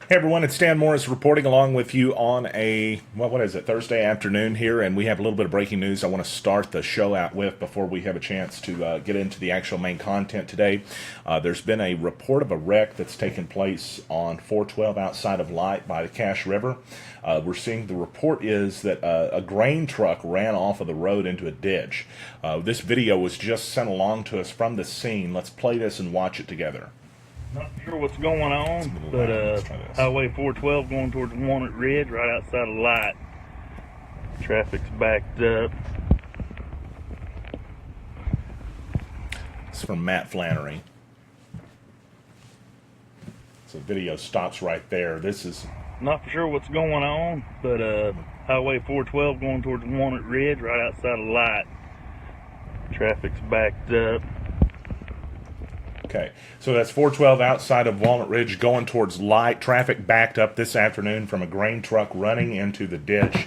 Hey everyone, it's Dan Morris reporting along with you on a, well, what is it, Thursday afternoon here, and we have a little bit of breaking news I want to start the show out with before we have a chance to get into the actual main content today. There's been a report of a wreck that's taken place on 412 outside of Light by the Cache River. We're seeing the report is that a grain truck ran off of the road into a ditch. This video was just sent along to us from the scene. Let's play this and watch it together. Not sure what's going on, but Highway 412 going towards Walnut Ridge, right outside of Light. Traffic's backed up. It's from Matt Flannery. So the video stops right there. This is Not for sure what's going on, but Highway 412 going towards Walnut Ridge, right outside of Light. Traffic's backed up. okay. So that's 412 outside of Walnut Ridge going towards Light. Traffic backed up this afternoon from a grain truck running into the ditch.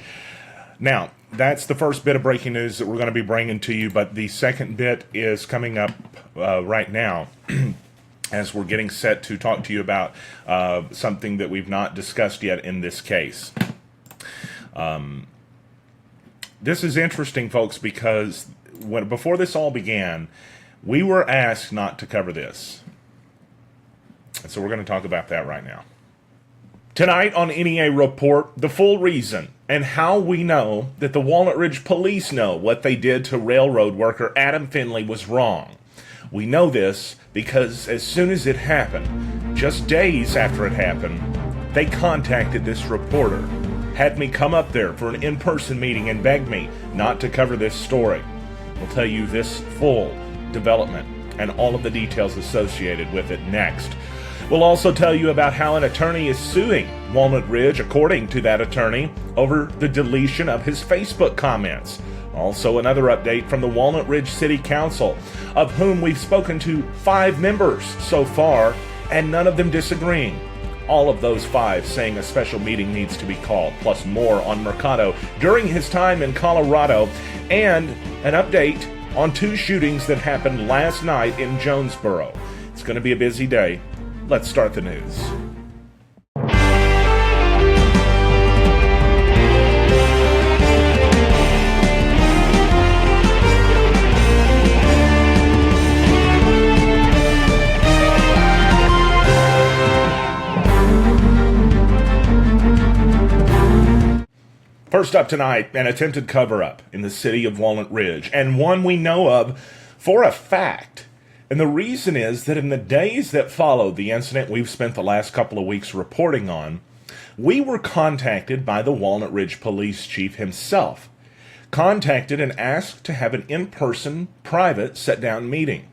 Now, that's the first bit of breaking news that we're going to be bringing to you, but the second bit is coming up right now as we're getting set to talk to you about something that we've not discussed yet in this case. This is interesting, folks, because before this all began, we were asked not to cover this. And so we're going to talk about that right now. Tonight on NEA Report, the full reason and how we know that the Walnut Ridge police know what they did to railroad worker Adam Finley was wrong. We know this because as soon as it happened, just days after it happened, they contacted this reporter, had me come up there for an in-person meeting and begged me not to cover this story. We'll tell you this full development and all of the details associated with it next. We'll also tell you about how an attorney is suing Walnut Ridge, according to that attorney, over the deletion of his Facebook comments. Also another update from the Walnut Ridge City Council, of whom we've spoken to 5 members so far, and none of them disagreeing. All of those 5 saying a special meeting needs to be called, plus more on Mercado during his time in Colorado, and an update on 2 shootings that happened last night in Jonesboro. It's going to be a busy day. Let's start the news. First up tonight, an attempted cover-up in the city of Walnut Ridge, and one we know of for a fact. And the reason is that in the days that followed the incident we've spent the last couple of weeks reporting on, we were contacted by the Walnut Ridge police chief himself. Contacted and asked to have an in-person, private, sit-down meeting.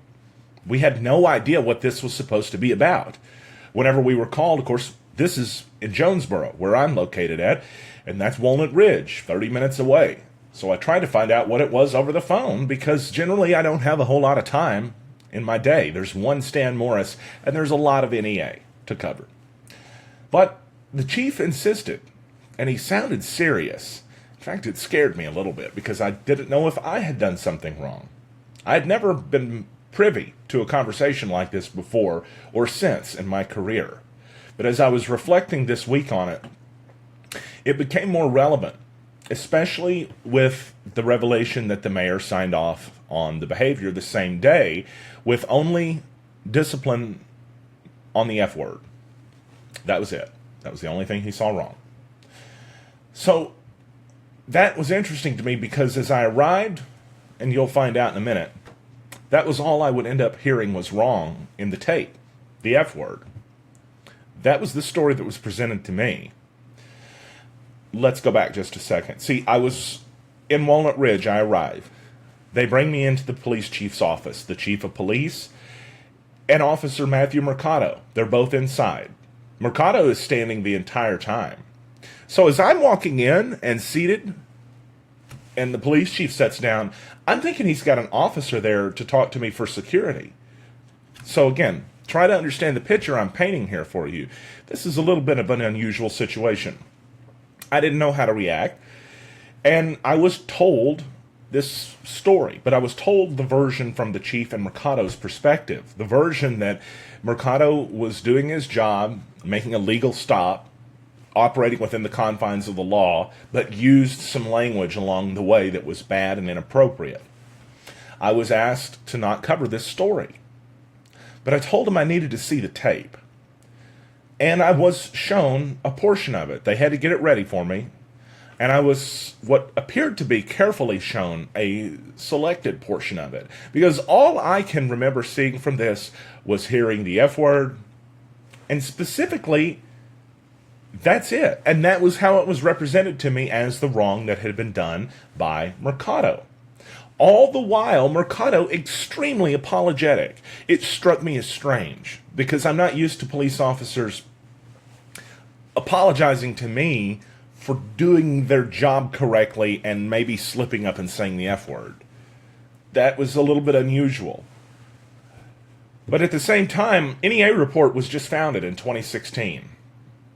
We had no idea what this was supposed to be about. Whenever we were called, of course, this is in Jonesboro, where I'm located at, and that's Walnut Ridge, 30 minutes away. So I tried to find out what it was over the phone, because generally I don't have a whole lot of time in my day. There's one Stan Morris, and there's a lot of NEA to cover. But the chief insisted, and he sounded serious. In fact, it scared me a little bit, because I didn't know if I had done something wrong. I had never been privy to a conversation like this before or since in my career. But as I was reflecting this week on it, it became more relevant, especially with the revelation that the mayor signed off on the behavior the same day with only discipline on the F word. That was it. That was the only thing he saw wrong. So that was interesting to me because as I arrived, and you'll find out in a minute, that was all I would end up hearing was wrong in the tape, the F word. That was the story that was presented to me. Let's go back just a second. See, I was in Walnut Ridge. I arrive. They bring me into the police chief's office, the chief of police and Officer Matthew Mercado. They're both inside. Mercado is standing the entire time. So as I'm walking in and seated and the police chief sits down, I'm thinking he's got an officer there to talk to me for security. So again, try to understand the picture I'm painting here for you. This is a little bit of an unusual situation. I didn't know how to react, and I was told this story, but I was told the version from the chief and Mercado's perspective. The version that Mercado was doing his job, making a legal stop, operating within the confines of the law, but used some language along the way that was bad and inappropriate. I was asked to not cover this story, but I told them I needed to see the tape. And I was shown a portion of it. They had to get it ready for me. And I was, what appeared to be carefully shown, a selected portion of it. Because all I can remember seeing from this was hearing the F word, and specifically, that's it. And that was how it was represented to me as the wrong that had been done by Mercado. All the while, Mercado extremely apologetic. It struck me as strange, because I'm not used to police officers apologizing to me for doing their job correctly and maybe slipping up and saying the F word. That was a little bit unusual. But at the same time, NEA Report was just founded in 2016.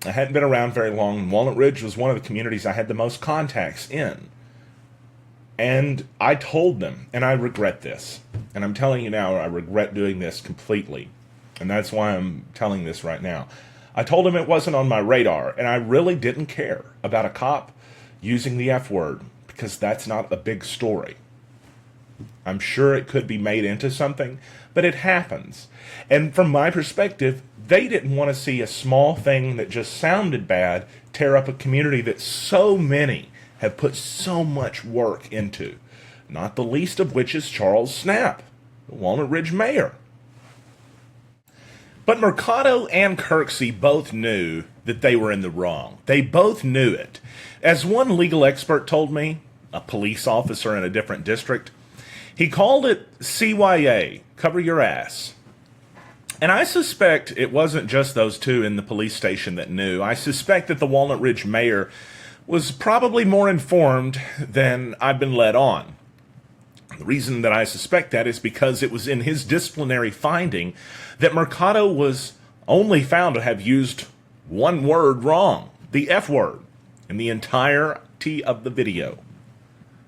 I hadn't been around very long, and Walnut Ridge was one of the communities I had the most contacts in. And I told them, and I regret this, and I'm telling you now, I regret doing this completely. And that's why I'm telling this right now. I told him it wasn't on my radar, and I really didn't care about a cop using the F word, because that's not a big story. I'm sure it could be made into something, but it happens. And from my perspective, they didn't want to see a small thing that just sounded bad tear up a community that so many have put so much work into, not the least of which is Charles Snap, the Walnut Ridge mayor. But Mercado and Kirksey both knew that they were in the wrong. They both knew it. As one legal expert told me, a police officer in a different district, he called it CYA, cover your ass. And I suspect it wasn't just those two in the police station that knew. I suspect that the Walnut Ridge mayor was probably more informed than I've been led on. The reason that I suspect that is because it was in his disciplinary finding that Mercado was only found to have used one word wrong, the F word, in the entirety of the video.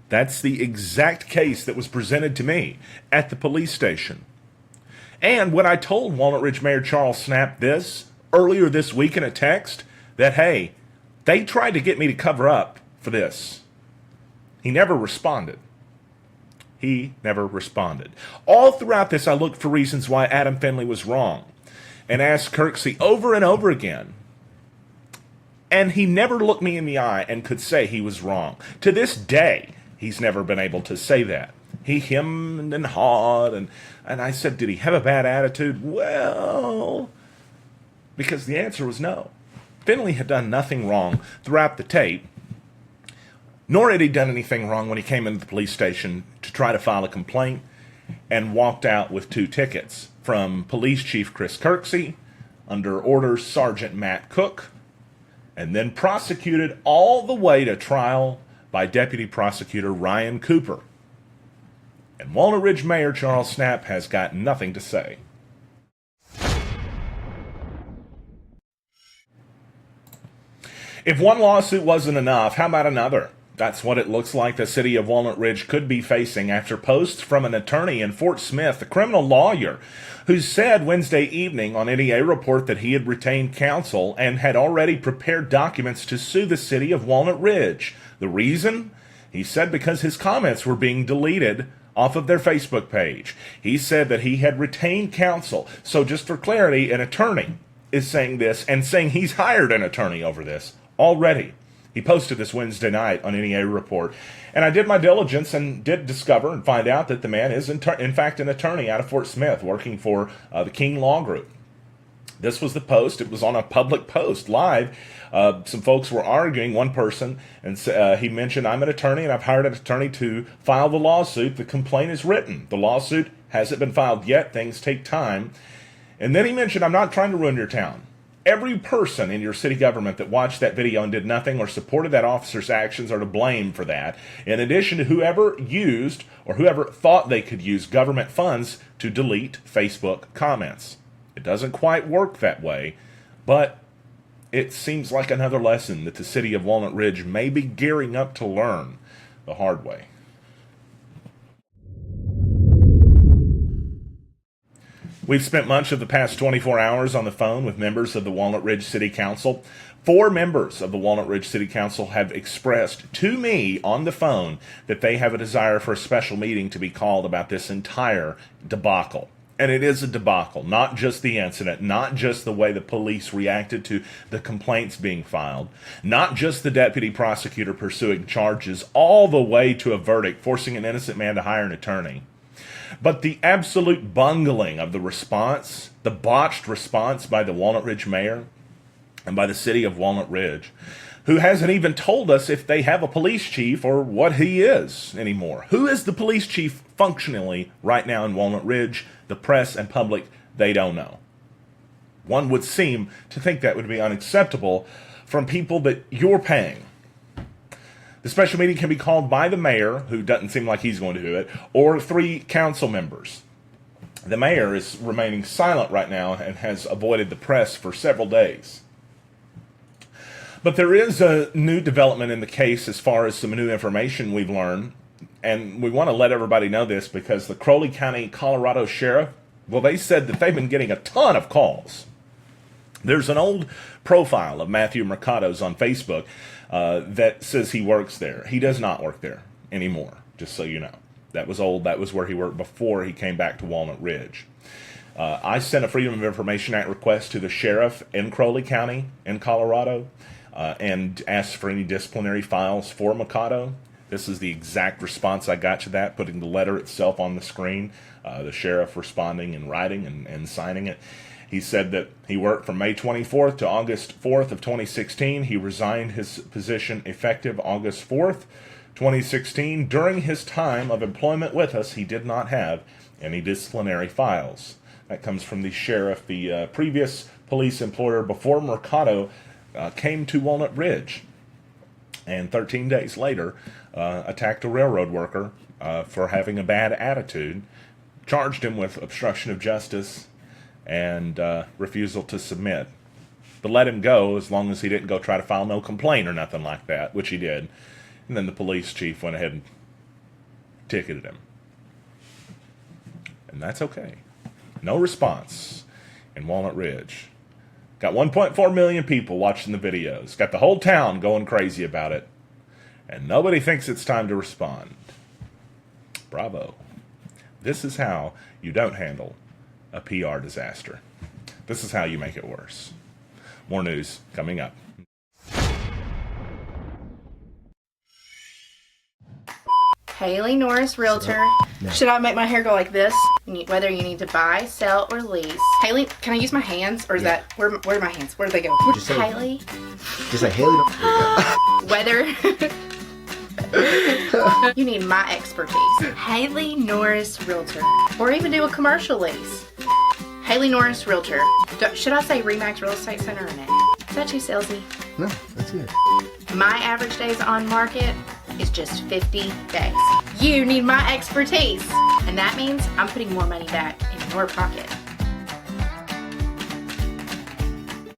That's the exact case that was presented to me at the police station. And when I told Walnut Ridge Mayor Charles Snap this earlier this week in a text, that, hey, they tried to get me to cover up for this, he never responded. He never responded. All throughout this, I looked for reasons why Adam Finley was wrong and asked Kirksey over and over again. And he never looked me in the eye and could say he was wrong. To this day, he's never been able to say that. He hemmed and hawed, and I said, did he have a bad attitude? Well, because the answer was no. Finley had done nothing wrong throughout the tape, nor had he done anything wrong when he came into the police station to try to file a complaint and walked out with 2 tickets from Police Chief Chris Kirksey under orders Sergeant Matt Cook, and then prosecuted all the way to trial by Deputy Prosecutor Ryan Cooper. And Walnut Ridge Mayor Charles Snap has got nothing to say. If one lawsuit wasn't enough, how about another? That's what it looks like the city of Walnut Ridge could be facing after posts from an attorney in Fort Smith, a criminal lawyer, who said Wednesday evening on NEA Report that he had retained counsel and had already prepared documents to sue the city of Walnut Ridge. The reason? He said because his comments were being deleted off of their Facebook page. He said that he had retained counsel. So just for clarity, an attorney is saying this and saying he's hired an attorney over this already. He posted this Wednesday night on NEA Report. And I did my diligence and did discover and find out that the man is in fact an attorney out of Fort Smith working for the King Law Group. This was the post. It was on a public post live. Some folks were arguing, one person, and he mentioned, I'm an attorney and I've hired an attorney to file the lawsuit. The complaint is written. The lawsuit hasn't been filed yet. Things take time. And then he mentioned, I'm not trying to ruin your town. Every person in your city government that watched that video and did nothing or supported that officer's actions are to blame for that, in addition to whoever used or whoever thought they could use government funds to delete Facebook comments. It doesn't quite work that way, but it seems like another lesson that the city of Walnut Ridge may be gearing up to learn the hard way. We've spent much of the past 24 hours on the phone with members of the Walnut Ridge City Council. 4 members of the Walnut Ridge City Council have expressed to me on the phone that they have a desire for a special meeting to be called about this entire debacle. And it is a debacle, not just the incident, not just the way the police reacted to the complaints being filed, not just the deputy prosecutor pursuing charges all the way to a verdict, forcing an innocent man to hire an attorney. But the absolute bungling of the response, the botched response by the Walnut Ridge mayor and by the city of Walnut Ridge, who hasn't even told us if they have a police chief or what he is anymore. Who is the police chief functionally right now in Walnut Ridge? The press and public, they don't know. One would seem to think that would be unacceptable from people that you're paying. The special meeting can be called by the mayor, who doesn't seem like he's going to do it, or 3 council members. The mayor is remaining silent right now and has avoided the press for several days. But there is a new development in the case as far as some new information we've learned, and we want to let everybody know this because the Crowley County, Colorado Sheriff, well, they said that they've been getting a ton of calls. There's an old profile of Matthew Mercado's on Facebook that says he works there. He does not work there anymore, just so you know. That was old. That was where he worked before he came back to Walnut Ridge. I sent a Freedom of Information Act request to the sheriff in Crowley County in Colorado and asked for any disciplinary files for Mercado. This is the exact response I got to that, putting the letter itself on the screen, the sheriff responding in writing and signing it. He said that he worked from May 24th to August 4th of 2016. He resigned his position effective August 4th, 2016. During his time of employment with us, he did not have any disciplinary files. That comes from the sheriff, the previous police employer before Mercado came to Walnut Ridge. And 13 days later, attacked a railroad worker for having a bad attitude, charged him with obstruction of justice, and refusal to submit. But let him go as long as he didn't go try to file no complaint or nothing like that, which he did. And then the police chief went ahead and ticketed him. And that's okay. No response in Walnut Ridge. Got 1.4 million people watching the videos. Got the whole town going crazy about it. And nobody thinks it's time to respond. Bravo. This is how you don't handle a PR disaster. This is how you make it worse. More news coming up. Haley Norris, realtor. Should I make my hair go like this? Whether you need to buy, sell, or lease. Haley, can I use my hands? Or is that, where are my hands? Where do they go? Just say Haley. Just say Haley. Whether you need my expertise. Haley Norris, realtor. Or even do a commercial lease. Haley Norris, realtor. Should I say Remax Real Estate Center or not? Is that too salesy? No, that's good. My average days on market is just 50 days. You need my expertise. And that means I'm putting more money back in your pocket.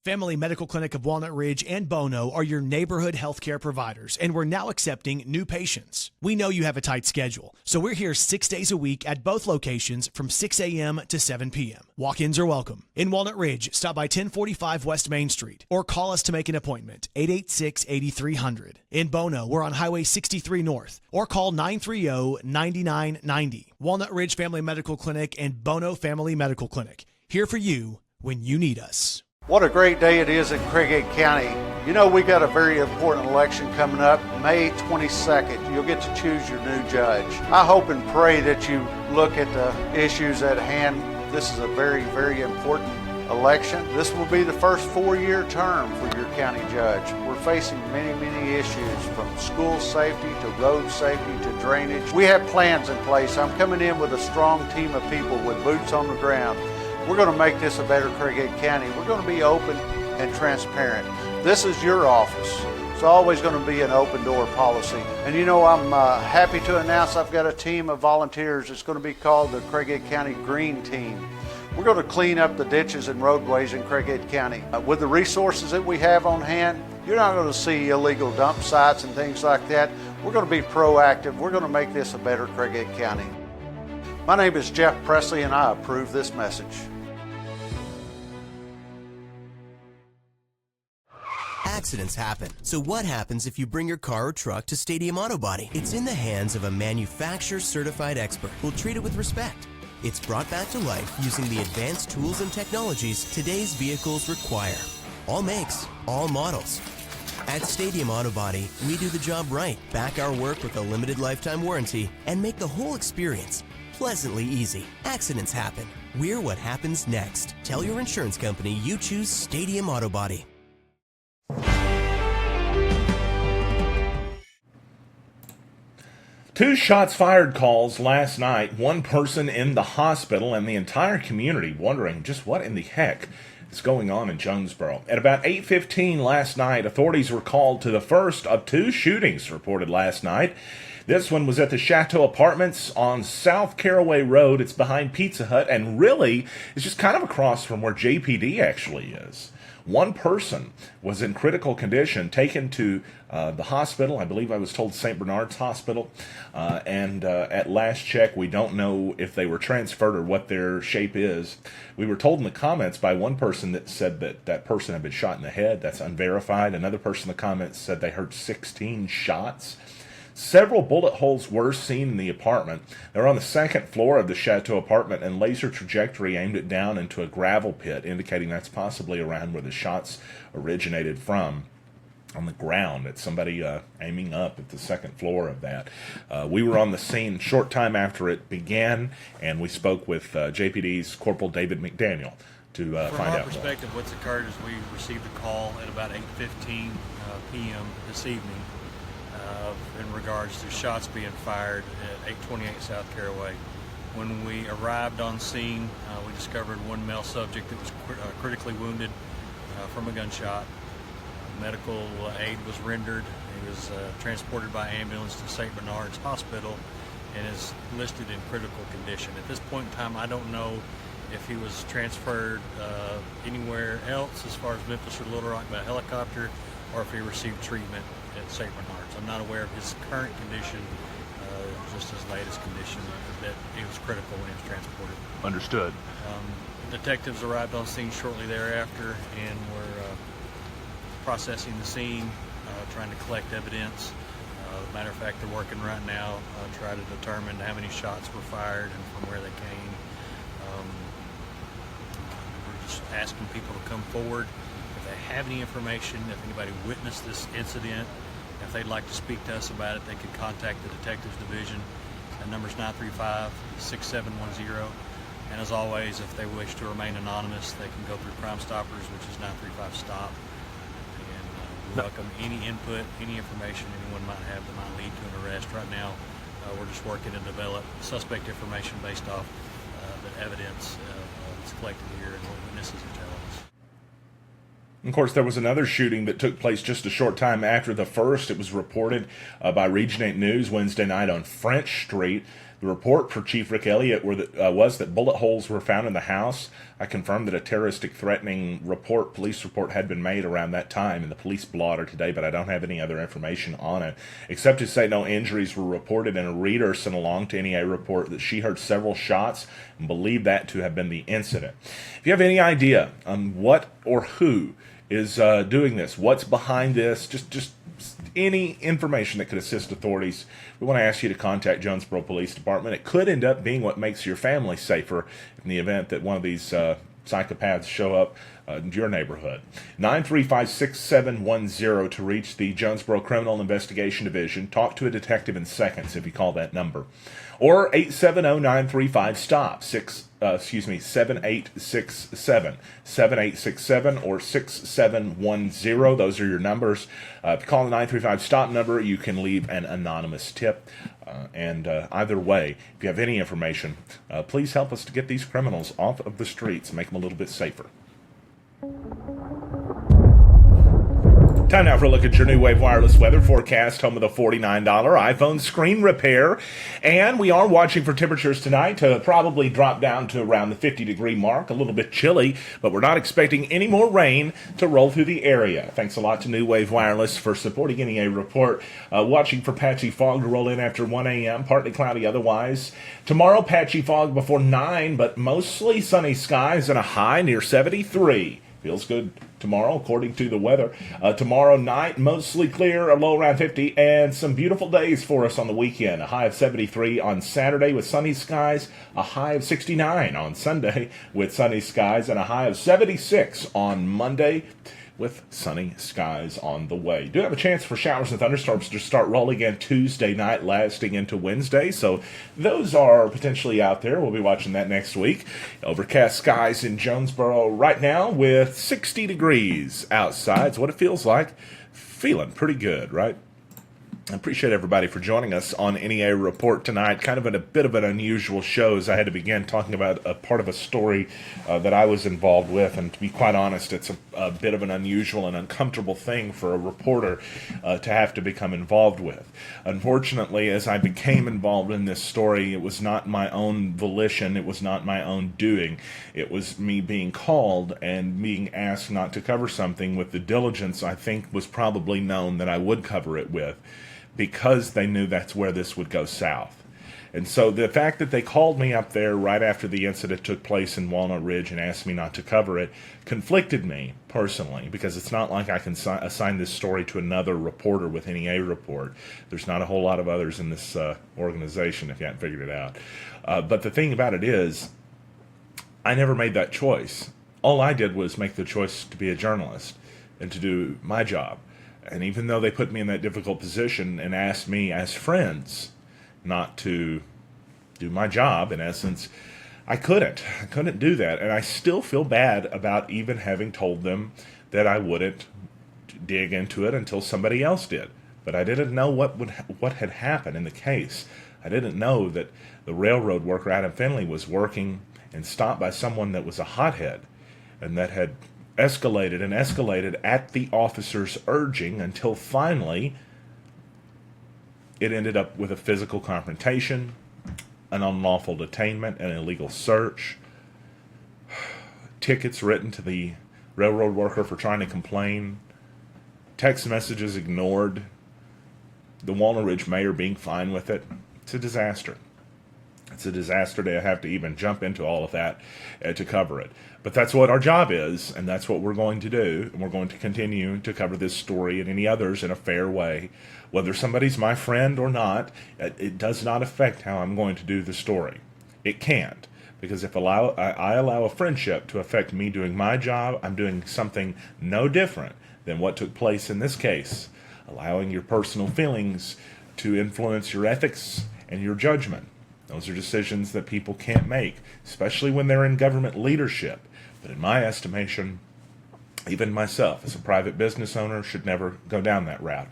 Family Medical Clinic of Walnut Ridge and Bono are your neighborhood healthcare providers, and we're now accepting new patients. We know you have a tight schedule, so we're here 6 days a week at both locations from 6 a.m. to 7 p.m. Walk-ins are welcome. In Walnut Ridge, stop by 1045 West Main Street or call us to make an appointment, 886-8300. In Bono, we're on Highway 63 North or call 930-9990. Walnut Ridge Family Medical Clinic and Bono Family Medical Clinic, here for you when you need us. What a great day it is in Craighead County. You know, we got a very important election coming up, May 22nd. You'll get to choose your new judge. I hope and pray that you look at the issues at hand. This is a very, very important election. This will be the first 4-year term for your county judge. We're facing many, many issues from school safety to road safety to drainage. We have plans in place. I'm coming in with a strong team of people with boots on the ground. We're going to make this a better Craighead County. We're going to be open and transparent. This is your office. It's always going to be an open door policy. And you know, I'm happy to announce I've got a team of volunteers. It's going to be called the Craighead County Green Team. We're going to clean up the ditches and roadways in Craighead County. With the resources that we have on hand, you're not going to see illegal dump sites and things like that. We're going to be proactive. We're going to make this a better Craighead County. My name is Jeff Presley, and I approve this message. Accidents happen. So what happens if you bring your car or truck to Stadium Auto Body? It's in the hands of a manufacturer-certified expert who'll treat it with respect. It's brought back to life using the advanced tools and technologies today's vehicles require. All makes, all models. At Stadium Auto Body, we do the job right, back our work with a limited lifetime warranty, and make the whole experience pleasantly easy. Accidents happen. We're what happens next. Tell your insurance company you choose Stadium Auto Body. Two shots fired calls last night, one person in the hospital, and the entire community wondering just what in the heck is going on in Jonesboro. At about 8:15 last night, authorities were called to the first of two shootings reported last night. This one was at the Chateau Apartments on South Caraway Road. It's behind Pizza Hut, and really, it's just kind of across from where JPD actually is. One person was in critical condition, taken to the hospital. I believe I was told St. Bernard's Hospital. And at last check, we don't know if they were transferred or what their shape is. We were told in the comments by one person that said that that person had been shot in the head. That's unverified. Another person in the comments said they heard 16 shots. Several bullet holes were seen in the apartment. They're on the second floor of the Chateau apartment, and laser trajectory aimed it down into a gravel pit, indicating that's possibly around where the shots originated from. On the ground, it's somebody aiming up at the second floor of that. We were on the scene short time after it began, and we spoke with JPD's Corporal David McDaniel to find out From our more. perspective, what's occurred is we received a call at about 8:15 p.m. this evening in regards to shots being fired at 828 South Caraway. When we arrived on scene, we discovered one male subject that was critically wounded from a gunshot. Medical aid was rendered. He was transported by ambulance to St. Bernard's Hospital and is listed in critical condition. At this point in time, I don't know if he was transferred anywhere else as far as Memphis or Little Rock by helicopter, or if he received treatment at St. Bernard's. I'm not aware of his current condition, just his latest condition, that he was critical when he was transported. Understood. Detectives arrived on scene shortly thereafter and were processing the scene, trying to collect evidence. Matter of fact, they're working right now, trying to determine how many shots were fired and from where they came. We're just asking people to come forward if they have any information, if anybody witnessed this incident, if they'd like to speak to us about it, they could contact the Detectives Division. The number's 935-6710. And as always, if they wish to remain anonymous, they can go through Crime Stoppers, which is 935-STOP. And we welcome any input, any information anyone might have that might lead to an arrest. Right now, we're just working to develop suspect information based off the evidence that's collected here and what witnesses are telling us. Of course, there was another shooting that took place just a short time after the first. It was reported by Region 8 News Wednesday night on French Street. The report for Chief Rick Elliott was that bullet holes were found in the house. I confirmed that a terroristic threatening police report had been made around that time in the police blotter today, but I don't have any other information on it, except to say no injuries were reported, and a reader sent along to NEA report that she heard several shots and believed that to have been the incident. If you have any idea on what or who is doing this, what's behind this, just any information that could assist authorities, we want to ask you to contact Jonesboro Police Department. It could end up being what makes your family safer in the event that one of these psychopaths show up in your neighborhood. 935-6710 to reach the Jonesboro Criminal Investigation Division. Talk to a detective in seconds if you call that number. Or 870-935-STOP, 7867, 7867 or 6710. Those are your numbers. If you call the 935-STOP number, you can leave an anonymous tip. And either way, if you have any information, please help us to get these criminals off of the streets and make them a little bit safer. Time now for a look at your New Wave Wireless weather forecast, home of the $49 iPhone screen repair. And we are watching for temperatures tonight to probably drop down to around the 50-degree mark, a little bit chilly, but we're not expecting any more rain to roll through the area. Thanks a lot to New Wave Wireless for supporting NEA report. Watching for patchy fog to roll in after 1 a.m., partly cloudy otherwise. Tomorrow, patchy fog before 9, but mostly sunny skies and a high near 73. Feels good tomorrow, according to the weather. Tomorrow night, mostly clear, a low around 50, and some beautiful days for us on the weekend. A high of 73 on Saturday with sunny skies, a high of 69 on Sunday with sunny skies, and a high of 76 on Monday with sunny skies on the way. Do have a chance for showers and thunderstorms to start rolling in Tuesday night, lasting into Wednesday, so those are potentially out there. We'll be watching that next week. Overcast skies in Jonesboro right now with 60 degrees outside. It's what it feels like. Feeling pretty good, right? I appreciate everybody for joining us on NEA Report tonight. Kind of a bit of an unusual show, as I had to begin talking about a part of a story that I was involved with. And to be quite honest, it's a bit of an unusual and uncomfortable thing for a reporter to have to become involved with. Unfortunately, as I became involved in this story, it was not my own volition. It was not my own doing. It was me being called and being asked not to cover something with the diligence I think was probably known that I would cover it with, because they knew that's where this would go south. And so the fact that they called me up there right after the incident took place in Walnut Ridge and asked me not to cover it conflicted me personally, because it's not like I can assign this story to another reporter with NEA Report. There's not a whole lot of others in this organization, if you haven't figured it out. But the thing about it is, I never made that choice. All I did was make the choice to be a journalist and to do my job. And even though they put me in that difficult position and asked me as friends not to do my job, in essence, I couldn't do that. And I still feel bad about even having told them that I wouldn't dig into it until somebody else did. But I didn't know what had happened in the case. I didn't know that the railroad worker out in Findlay was working and stopped by someone that was a hothead, and that had escalated and escalated at the officer's urging until finally it ended up with a physical confrontation, an unlawful detainment, an illegal search, tickets written to the railroad worker for trying to complain, text messages ignored, the Walnut Ridge mayor being fine with it. It's a disaster. It's a disaster to have to even jump into all of that to cover it. But that's what our job is, and that's what we're going to do. And we're going to continue to cover this story and any others in a fair way. Whether somebody's my friend or not, it does not affect how I'm going to do the story. It can't. Because if I allow a friendship to affect me doing my job, I'm doing something no different than what took place in this case. Allowing your personal feelings to influence your ethics and your judgment. Those are decisions that people can't make, especially when they're in government leadership. But in my estimation, even myself as a private business owner should never go down that route,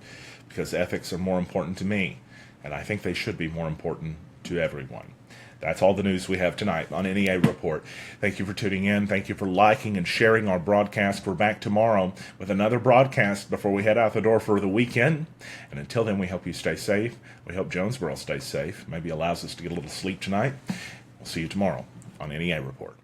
because ethics are more important to me, and I think they should be more important to everyone. That's all the news we have tonight on NEA Report. Thank you for tuning in. Thank you for liking and sharing our broadcast. We're back tomorrow with another broadcast before we head out the door for the weekend. And until then, we hope you stay safe. We hope Jonesboro stays safe. Maybe allows us to get a little sleep tonight. We'll see you tomorrow on NEA Report.